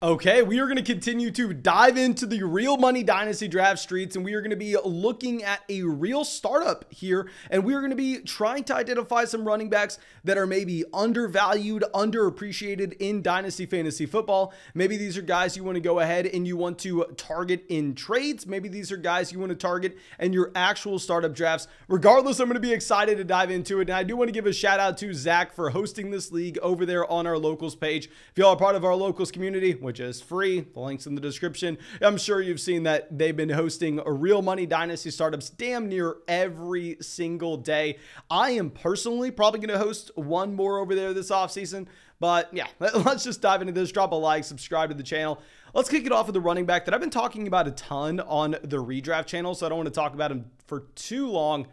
Okay, we are going to continue to dive into the real money dynasty draft streets, and we are going to be looking at a real startup here, and we are going to be trying to identify some running backs that are maybe undervalued, underappreciated in dynasty fantasy football. Maybe these are guys you want to go ahead and you want to target in trades. Maybe these are guys you want to target in your actual startup drafts. Regardless, I'm going to be excited to dive into it, and I do want to give a shout out to Zach for hosting this league over there on our locals page. If y'all are part of our locals community, which is free, the link's in the description. I'm sure you've seen that they've been hosting a real money dynasty startups damn near every single day. I am personally probably going to host one more over there this offseason. But yeah, let's just dive into this. Drop a like, subscribe to the channel. Let's kick it off with the running back that I've been talking about a ton on the redraft channel, so I don't want to talk about him for too long.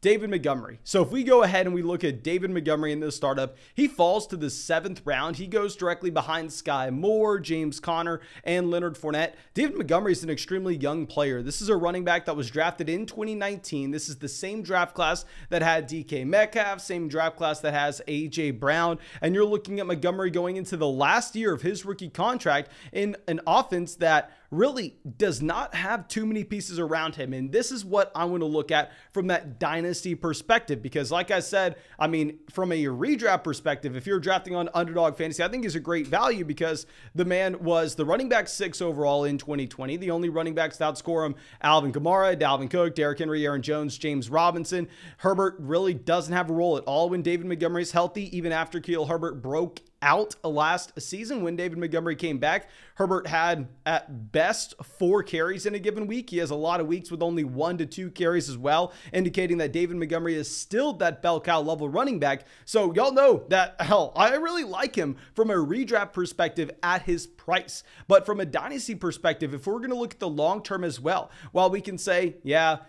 David Montgomery. So if we go ahead and we look at David Montgomery in this startup, he falls to the 7th round. He goes directly behind Sky Moore, James Conner, and Leonard Fournette. David Montgomery is an extremely young player. This is a running back that was drafted in 2019. This is the same draft class that had DK Metcalf, same draft class that has AJ Brown. And you're looking at Montgomery going into the last year of his rookie contract in an offense that really does not have too many pieces around him. And this is what I want to look at from that dynasty perspective, because like I said, I mean, from a redraft perspective, if you're drafting on Underdog Fantasy, I think he's a great value because the man was the running back 6 overall in 2020. The only running backs to outscore him: Alvin Kamara, Dalvin Cook, Derrick Henry, Aaron Jones, James Robinson. Herbert really doesn't have a role at all when David Montgomery is healthy. Even after Khalil Herbert broke out last season, when David Montgomery came back, Herbert had at best 4 carries in a given week. He has a lot of weeks with only 1 to 2 carries as well, indicating that David Montgomery is still that bell cow level running back. So y'all know that, hell, I really like him from a redraft perspective at his price. But from a dynasty perspective, if we're going to look at the long term as well, while we can say, yeah,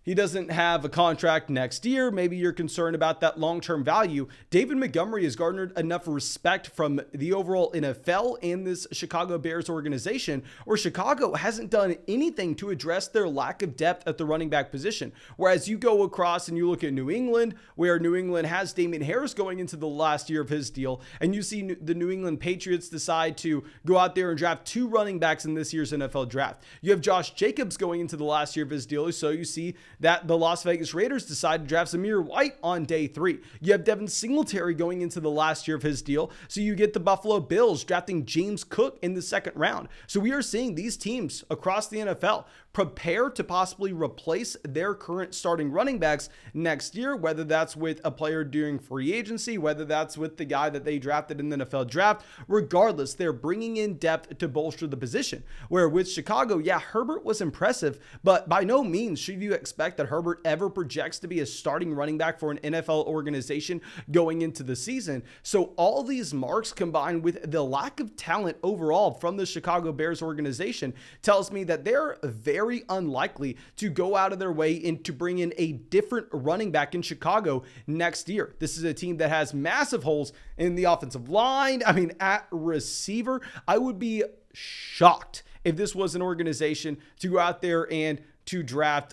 he doesn't have a contract next year, maybe you're concerned about that long-term value, David Montgomery has garnered enough respect from the overall NFL and this Chicago Bears organization, where Chicago hasn't done anything to address their lack of depth at the running back position. Whereas you go across and you look at New England, where New England has Damian Harris going into the last year of his deal, and you see the New England Patriots decide to go out there and draft 2 running backs in this year's NFL draft. You have Josh Jacobs going into the last year of his deal, so you see that the Las Vegas Raiders decide to draft Zamir White on day 3. You have Devin Singletary going into the last year of his deal. So you get the Buffalo Bills drafting James Cook in the 2nd round. So we are seeing these teams across the NFL prepare to possibly replace their current starting running backs next year, whether that's with a player during free agency, whether that's with the guy that they drafted in the NFL draft. Regardless, they're bringing in depth to bolster the position. Where with Chicago, yeah, Herbert was impressive, but by no means should you expect that Herbert ever projects to be a starting running back for an NFL organization going into the season. So all these marks combined with the lack of talent overall from the Chicago Bears organization tells me that they're very unlikely to go out of their way and to bring in a different running back in Chicago next year. This is a team that has massive holes in the offensive line. I mean, at receiver, I would be shocked if this was an organization to go out there and to draft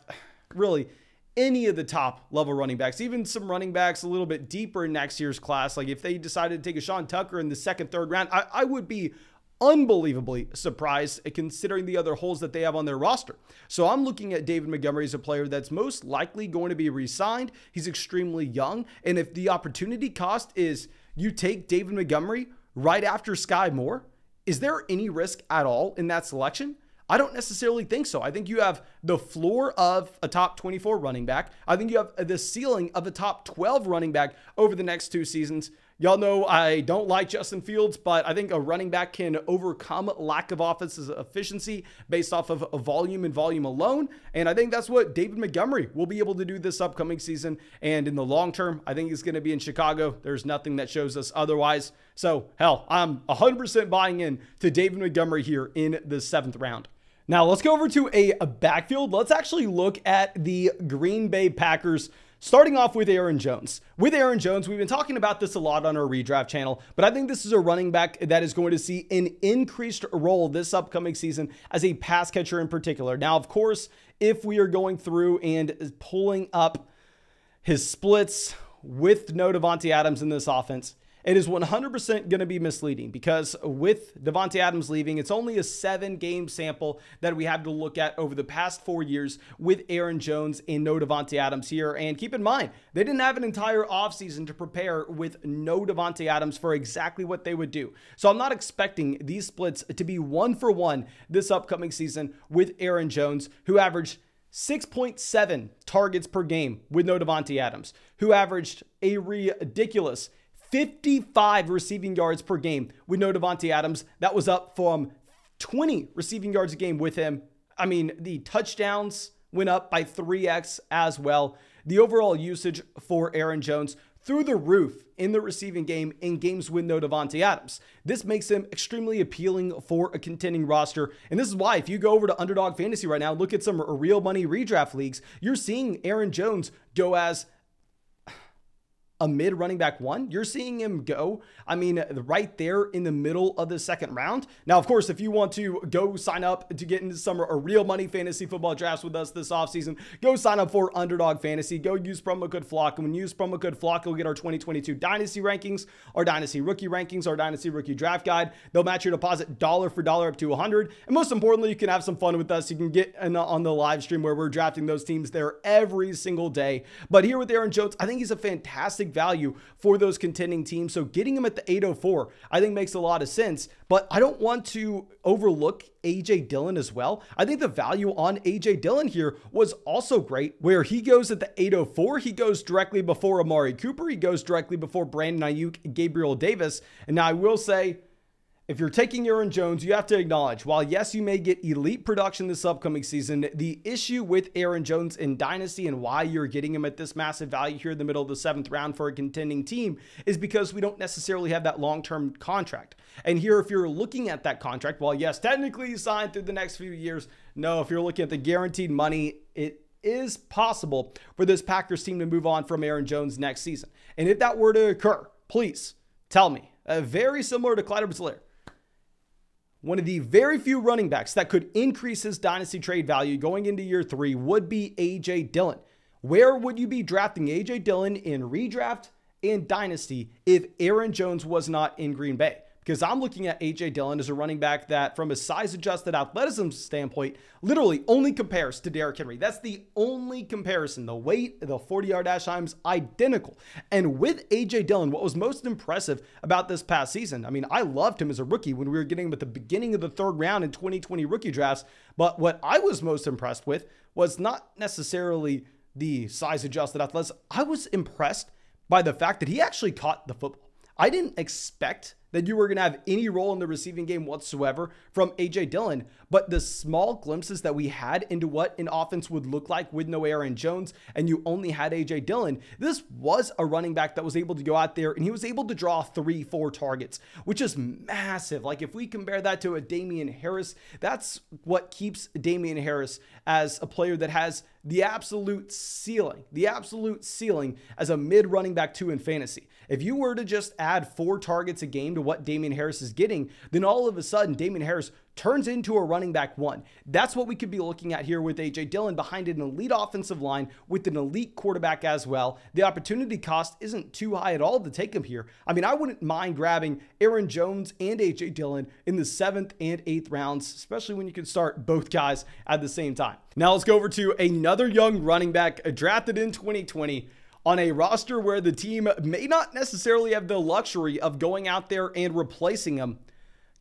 really any of the top level running backs, even some running backs a little bit deeper in next year's class. Like if they decided to take a Sean Tucker in the 2nd, 3rd round, I would be unbelievably surprised considering the other holes that they have on their roster. So I'm looking at David Montgomery as a player that's most likely going to be re-signed. He's extremely young. And if the opportunity cost is you take David Montgomery right after Sky Moore, is there any risk at all in that selection? I don't necessarily think so. I think you have the floor of a top 24 running back. I think you have the ceiling of a top 12 running back over the next 2 seasons. Y'all know I don't like Justin Fields, but I think a running back can overcome lack of offensive efficiency based off of a volume and volume alone. And I think that's what David Montgomery will be able to do this upcoming season. And in the long term, I think he's going to be in Chicago. There's nothing that shows us otherwise. So hell, I'm 100% buying in to David Montgomery here in the 7th round. Now let's go over to a backfield. Let's actually look at the Green Bay Packers, starting off with Aaron Jones. With Aaron Jones, we've been talking about this a lot on our redraft channel, but I think this is a running back that is going to see an increased role this upcoming season as a pass catcher in particular. Now, of course, if we are going through and pulling up his splits with no Devontae Adams in this offense, It is 100% going to be misleading because with Davante Adams leaving, it's only a 7-game sample that we have to look at over the past 4 years with Aaron Jones and no Davante Adams here. And keep in mind, they didn't have an entire offseason to prepare with no Davante Adams for exactly what they would do. So I'm not expecting these splits to be 1-for-1 this upcoming season with Aaron Jones, who averaged 6.7 targets per game with no Davante Adams, who averaged a ridiculous 55 receiving yards per game with no Davante Adams. That was up from 20 receiving yards a game with him. I mean, the touchdowns went up by 3x as well. The overall usage for Aaron Jones through the roof in the receiving game in games with no Davante Adams. This makes him extremely appealing for a contending roster. And this is why if you go over to Underdog Fantasy right now, look at some real money redraft leagues, you're seeing Aaron Jones go as a mid running back 1. You're seeing him go, I mean, right there in the middle of the second round. Now, of course, if you want to go sign up to get into some real money fantasy football drafts with us this offseason, go sign up for Underdog Fantasy. Go use promo code FLOCK. And when you use promo code FLOCK, you'll get our 2022 Dynasty rankings, our Dynasty rookie rankings, our Dynasty rookie draft guide. They'll match your deposit dollar for dollar up to 100. And most importantly, you can have some fun with us. You can get on the live stream where we're drafting those teams there every single day. But here with Aaron Jones, I think he's a fantastic value for those contending teams. So getting him at the 804, I think makes a lot of sense, but I don't want to overlook AJ Dillon as well. I think the value on AJ Dillon here was also great, where he goes at the 804. He goes directly before Amari Cooper. He goes directly before Brandon Ayuk, Gabriel Davis. And now I will say, if you're taking Aaron Jones, you have to acknowledge, while yes, you may get elite production this upcoming season, the issue with Aaron Jones in Dynasty and why you're getting him at this massive value here in the middle of the 7th round for a contending team is because we don't necessarily have that long-term contract. And here, if you're looking at that contract, while yes, technically he's signed through the next few years, no, if you're looking at the guaranteed money, it is possible for this Packers team to move on from Aaron Jones next season. And if that were to occur, please tell me, very similar to Clyde EdwardsHelaire, one of the very few running backs that could increase his dynasty trade value going into year 3 would be AJ Dillon. Where would you be drafting AJ Dillon in redraft and dynasty if Aaron Jones was not in Green Bay? Because I'm looking at AJ Dillon as a running back that, from a size-adjusted athleticism standpoint, literally only compares to Derrick Henry. That's the only comparison. The weight, the 40-yard dash times, identical. And with AJ Dillon, what was most impressive about this past season, I mean, I loved him as a rookie when we were getting him at the beginning of the 3rd round in 2020 rookie drafts. But what I was most impressed with was not necessarily the size-adjusted athleticism. I was impressed by the fact that he actually caught the football. I didn't expect that you were going to have any role in the receiving game whatsoever from AJ Dillon, but the small glimpses that we had into what an offense would look like with no Aaron Jones and you only had AJ Dillon, this was a running back that was able to go out there and he was able to draw 3-4 targets, which is massive. Like if we compare that to a Damian Harris, that's what keeps Damian Harris as a player that has the absolute ceiling as a mid running back 2 in fantasy. If you were to just add 4 targets a game to what Damian Harris is getting, then all of a sudden Damian Harris turns into a running back 1. That's what we could be looking at here with AJ Dillon behind an elite offensive line with an elite quarterback as well. The opportunity cost isn't too high at all to take him here. I mean, I wouldn't mind grabbing Aaron Jones and AJ Dillon in the 7th and 8th rounds, especially when you can start both guys at the same time. Now let's go over to another young running back drafted in 2020 on a roster where the team may not necessarily have the luxury of going out there and replacing him.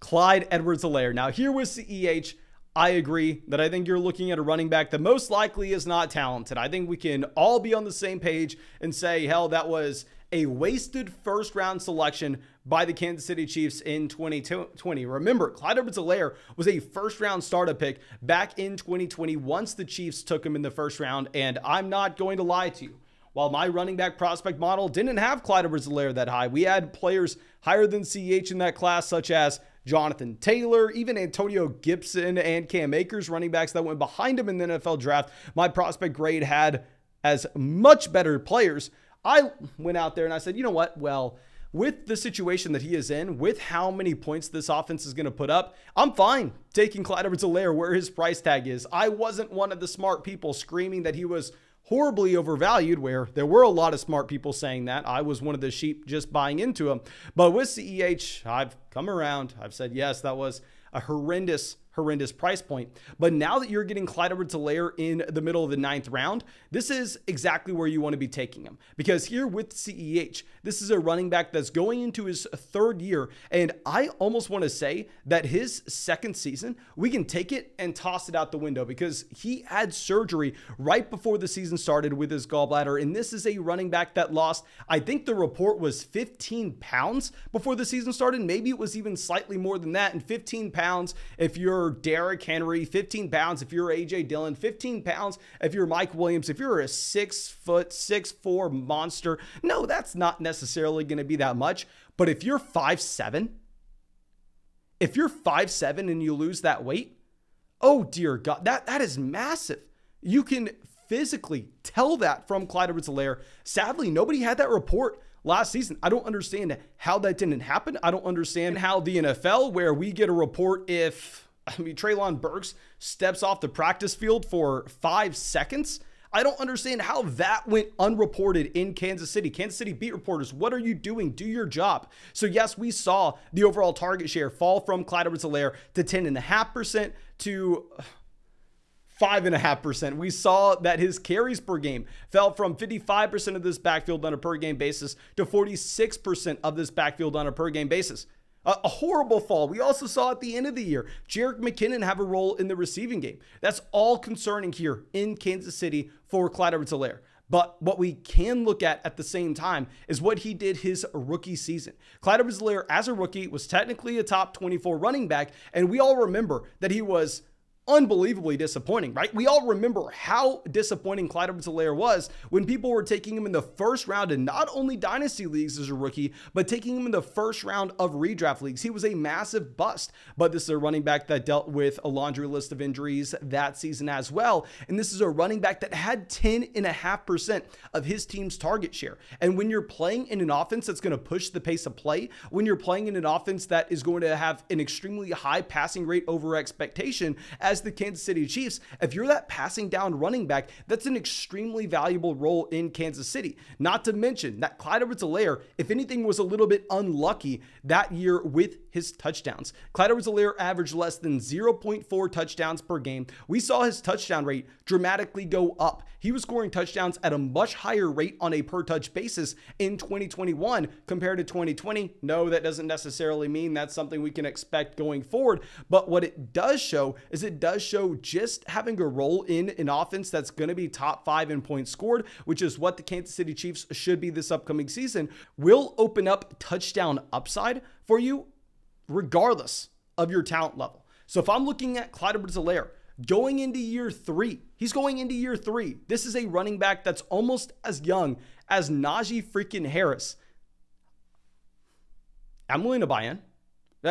Clyde EdwardsHelaire. Now here with CEH, I agree that I think you're looking at a running back that most likely is not talented. I think we can all be on the same page and say, hell, that was a wasted 1st round selection by the Kansas City Chiefs in 2020. Remember, Clyde EdwardsHelaire was a 1st round startup pick back in 2020 once the Chiefs took him in the 1st round. And I'm not going to lie to you. While my running back prospect model didn't have Clyde EdwardsHelaire that high, we had players higher than CEH in that class, such as Jonathan Taylor, even Antonio Gibson and Cam Akers, running backs that went behind him in the NFL draft. My prospect grade had as much better players. I went out there and I said, you know what? Well, with the situation that he is in, with how many points this offense is going to put up, I'm fine taking Clyde EdwardsHelaire where his price tag is. I wasn't one of the smart people screaming that he was horribly overvalued, where there were a lot of smart people saying that. I was one of the sheep just buying into him. But with CEH, I've come around. I've said, yes, that was a horrendous price point. But now that you're getting Clyde EdwardsHelaire in the middle of the 9th round, this is exactly where you want to be taking him. Because here with CEH, this is a running back that's going into his 3rd year. And I almost want to say that his 2nd season, we can take it and toss it out the window, because he had surgery right before the season started with his gallbladder. And this is a running back that lost, I think the report was 15 pounds before the season started. Maybe it was even slightly more than that. And 15 pounds if you're Derrick Henry, 15 pounds if you're AJ Dillon, 15 pounds if you're Mike Williams, if you're a 6'4" monster. No, that's not necessarily going to be that much. But if you're 5'7", and you lose that weight, oh dear God, that is massive. You can physically tell that from Clyde EdwardsHelaire. Sadly, nobody had that report last season. I don't understand how that didn't happen. I don't understand how the NFL, where we get a report if, Treylon Burks steps off the practice field for 5 seconds. I don't understand how that went unreported in Kansas City. Kansas City beat reporters, what are you doing? Do your job. So yes, we saw the overall target share fall from Clyde EdwardsHelaire to 10.5% to 5.5%. We saw that his carries per game fell from 55% of this backfield on a per game basis to 46% of this backfield on a per game basis. A horrible fall. We also saw at the end of the year, Jerick McKinnon have a role in the receiving game. That's all concerning here in Kansas City for Clyde EdwardsHelaire. But what we can look at the same time is what he did his rookie season. Clyde EdwardsHelaire, as a rookie, was technically a top 24 running back, and we all remember that he was unbelievably disappointing, right? We all remember how disappointing Clyde EdwardsHelaire was when people were taking him in the 1st round in not only dynasty leagues as a rookie, but taking him in the 1st round of redraft leagues. He was a massive bust, but this is a running back that dealt with a laundry list of injuries that season as well. And this is a running back that had 10.5% of his team's target share. And when you're playing in an offense that's going to push the pace of play, when you're playing in an offense that is going to have an extremely high passing rate over expectation, as the Kansas City Chiefs, if you're that passing down running back, that's an extremely valuable role in Kansas City. Not to mention that Clyde EdwardsHelaire, if anything, was a little bit unlucky that year with his touchdowns. Clyde EdwardsHelaire averaged less than 0.4 touchdowns per game. We saw his touchdown rate dramatically go up. He was scoring touchdowns at a much higher rate on a per touch basis in 2021 compared to 2020. No, that doesn't necessarily mean that's something we can expect going forward. But what it does show is it does show just having a role in an offense that's going to be top 5 in points scored, which is what the Kansas City Chiefs should be this upcoming season, will open up touchdown upside for you regardless of your talent level. So if I'm looking at Clyde EdwardsHelaire going into year 3, he's going into year 3. This is a running back that's almost as young as Najee freaking Harris. I'm willing to buy in.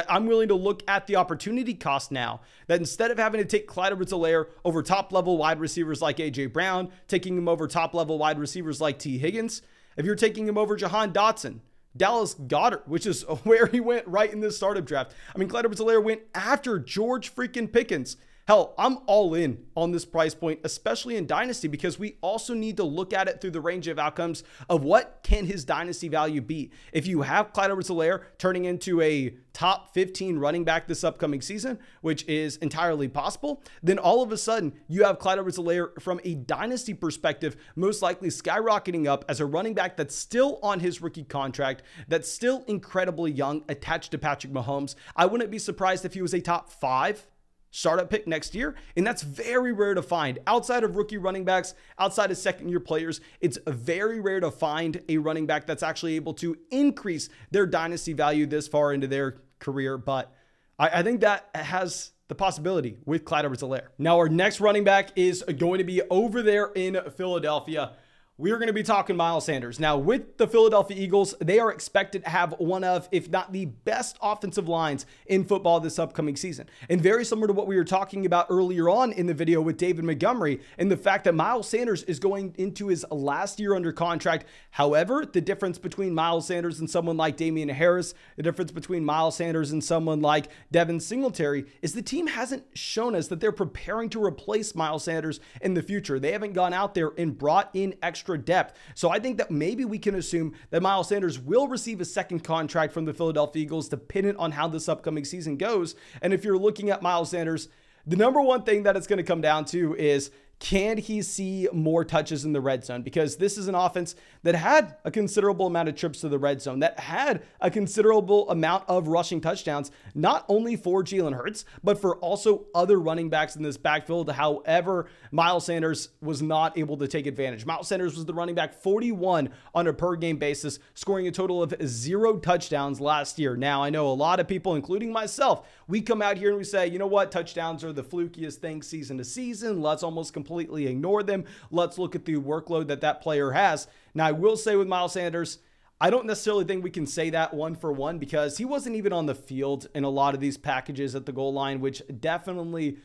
I'm willing to look at the opportunity cost now, that instead of having to take Clyde EdwardsHelaire over top level wide receivers like AJ Brown, taking him over top level wide receivers like T Higgins, if you're taking him over Jahan Dotson, Dallas Goedert, which is where he went right in this startup draft. I mean, Clyde EdwardsHelaire went after George freaking Pickens. Hell, I'm all in on this price point, especially in Dynasty, because we also need to look at it through the range of outcomes of what can his Dynasty value be. If you have Clyde EdwardsHelaire turning into a top 15 running back this upcoming season, which is entirely possible, then all of a sudden you have Clyde EdwardsHelaire from a Dynasty perspective, most likely skyrocketing up as a running back that's still on his rookie contract, that's still incredibly young, attached to Patrick Mahomes. I wouldn't be surprised if he was a top 5 startup pick next year, and that's very rare to find. Outside of rookie running backs, outside of second-year players, it's very rare to find a running back that's actually able to increase their dynasty value this far into their career, but I think that has the possibility with Clyde EdwardsHelaire. Now, our next running back is going to be over there in Philadelphia. we are going to be talking Miles Sanders. Now, with the Philadelphia Eagles, they are expected to have one of, if not the best offensive lines in football this upcoming season. And very similar to what we were talking about earlier on in the video with David Montgomery, and the fact that Miles Sanders is going into his last year under contract. However, the difference between Miles Sanders and someone like Damian Harris, the difference between Miles Sanders and someone like Devin Singletary, is the team hasn't shown us that they're preparing to replace Miles Sanders in the future. They haven't gone out there and brought in extra depth. So I think that maybe we can assume that Miles Sanders will receive a second contract from the Philadelphia Eagles, dependent on how this upcoming season goes. And if you're looking at Miles Sanders, the number one thing that it's going to come down to is, can he see more touches in the red zone? Because this is an offense that had a considerable amount of trips to the red zone, that had a considerable amount of rushing touchdowns, not only for Jalen Hurts, but for also other running backs in this backfield. However, Miles Sanders was not able to take advantage. Miles Sanders was the running back 41 on a per game basis, scoring a total of 0 touchdowns last year. Now, I know a lot of people, including myself, we come out here and we say, you know what? Touchdowns are the flukiest thing season to season. Let's almost completely ignore them. Let's look at the workload that player has. Now, I will say with Miles Sanders, I don't necessarily think we can say that one for one, because he wasn't even on the field in a lot of these packages at the goal line, which definitely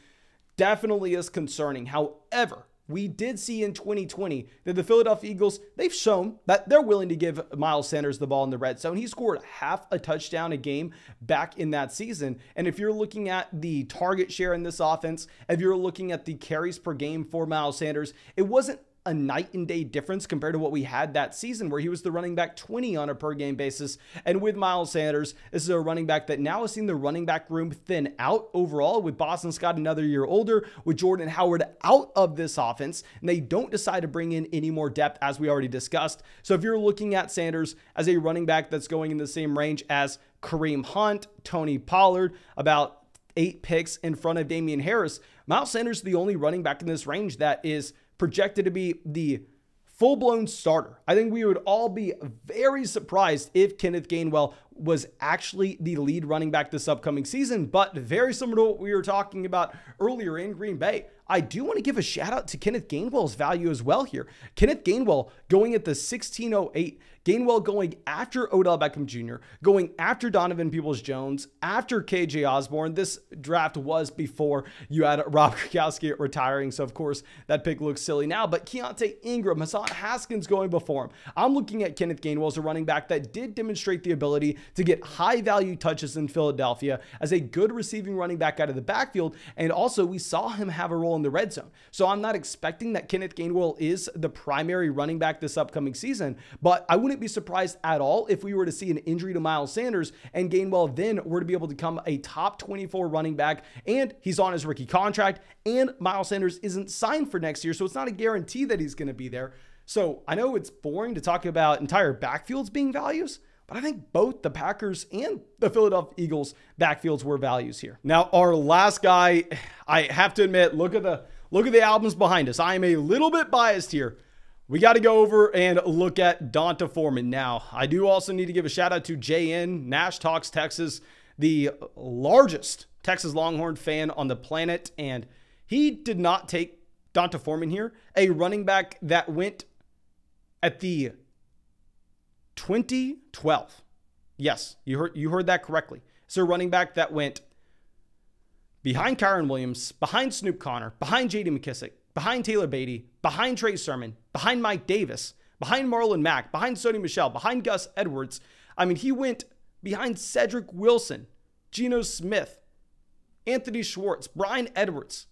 is concerning. However, we did see in 2020 that the Philadelphia Eagles, they've shown that they're willing to give Miles Sanders the ball in the red zone. He scored half a touchdown a game back in that season. And if you're looking at the target share in this offense, if you're looking at the carries per game for Miles Sanders, it wasn't a night and day difference compared to what we had that season, where he was the running back 20 on a per game basis. And with Miles Sanders, this is a running back that now has seen the running back room thin out overall, with Boston Scott another year older, with Jordan Howard out of this offense, and they don't decide to bring in any more depth, as we already discussed. So if you're looking at Sanders as a running back that's going in the same range as Kareem Hunt, Tony Pollard, about 8 picks in front of Damian Harris, Miles Sanders is the only running back in this range that is projected to be the full-blown starter. I think we would all be very surprised if Kenneth Gainwell was actually the lead running back this upcoming season, but very similar to what we were talking about earlier in Green Bay, I do want to give a shout out to Kenneth Gainwell's value as well here. Kenneth Gainwell going at the 1608, Gainwell going after Odell Beckham Jr., going after Donovan Peoples-Jones, after KJ Osborne. This draft was before you had Rob Gronkowski retiring, so of course that pick looks silly now, but Keontae Ingram, Hassan Haskins going before him. I'm looking at Kenneth Gainwell as a running back that did demonstrate the ability to get high value touches in Philadelphia as a good receiving running back out of the backfield, and also we saw him have a role in the red zone. So I'm not expecting that Kenneth Gainwell is the primary running back this upcoming season, but I wouldn't be surprised at all if we were to see an injury to Miles Sanders and Gainwell then were to be able to become a top 24 running back, and he's on his rookie contract, and Miles Sanders isn't signed for next year, so it's not a guarantee that he's going to be there. So I know it's boring to talk about entire backfields being values, but I think both the Packers and the Philadelphia Eagles backfields were values here. Now, our last guy, I have to admit, look at the albums behind us. I am a little bit biased here. We got to go over and look at Donta Foreman. Now, I do also need to give a shout out to JN, Nash Talks Texas, the largest Texas Longhorn fan on the planet, and he did not take Donta Foreman here, a running back that went at the 2012. Yes, you heard that correctly. It's a running back that went behind Kyron Williams, behind Snoop Connor, behind J.D. McKissick, behind Taylor Beatty, behind Trey Sermon, behind Mike Davis, behind Marlon Mack, behind Sony Michel, behind Gus Edwards. I mean, he went behind Cedric Wilson, Geno Smith, Anthony Schwartz, Brian Edwards.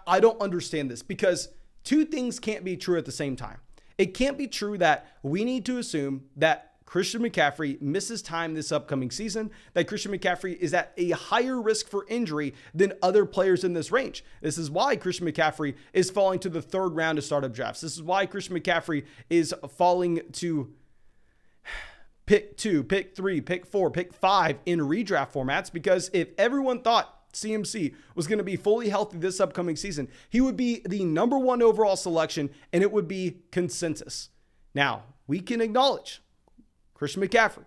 I don't understand this, because two things can't be true at the same time. It can't be true that we need to assume that Christian McCaffrey misses time this upcoming season, that Christian McCaffrey is at a higher risk for injury than other players in this range. This is why Christian McCaffrey is falling to the 3rd round of startup drafts. This is why Christian McCaffrey is falling to pick 2, pick 3, pick 4, pick 5 in redraft formats, because if everyone thought CMC was going to be fully healthy this upcoming season, he would be the #1 overall selection, and it would be consensus. Now, we can acknowledge Christian McCaffrey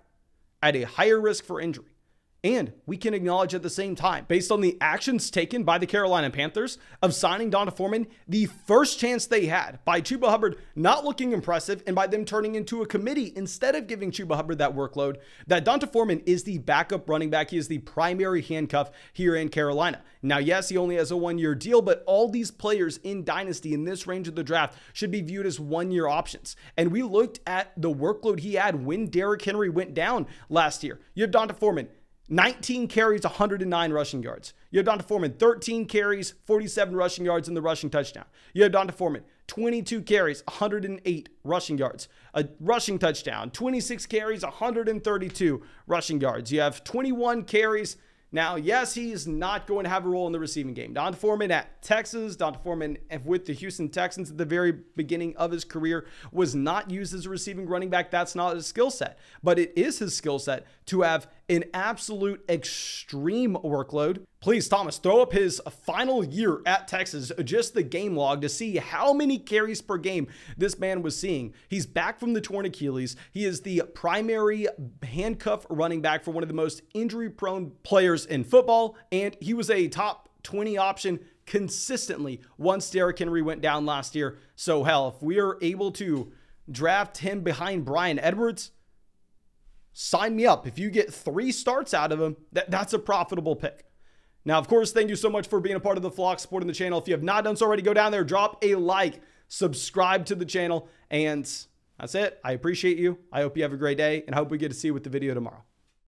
at a higher risk for injury. And we can acknowledge at the same time, based on the actions taken by the Carolina Panthers of signing Donta Foreman, the first chance they had by Chuba Hubbard not looking impressive and by them turning into a committee instead of giving Chuba Hubbard that workload, that Donta Foreman is the backup running back. He is the primary handcuff here in Carolina. Now, yes, he only has a one-year deal, but all these players in Dynasty in this range of the draft should be viewed as one-year options. And we looked at the workload he had when Derrick Henry went down last year. You have Donta Foreman, 19 carries, 109 rushing yards. You have Donta Foreman, 13 carries, 47 rushing yards in the rushing touchdown. You have Donta Foreman, 22 carries, 108 rushing yards, a rushing touchdown, 26 carries, 132 rushing yards. You have 21 carries. Now, yes, he is not going to have a role in the receiving game. Donta Foreman at Texas, Donta Foreman with the Houston Texans at the very beginning of his career was not used as a receiving running back. That's not his skill set, but it is his skill set to have an absolute extreme workload. Please, Thomas, throw up his final year at Texas, just the game log to see how many carries per game this man was seeing. He's back from the torn Achilles. He is the primary handcuff running back for one of the most injury-prone players in football, and he was a top 20 option consistently once Derrick Henry went down last year. So hell, if we are able to draft him behind Bryan Edwards, sign me up. If you get 3 starts out of him, that's a profitable pick. Now, of course, thank you so much for being a part of the flock, supporting the channel. If you have not done so already, go down there, drop a like, subscribe to the channel, and that's it. I appreciate you. I hope you have a great day, and I hope we get to see you with the video tomorrow.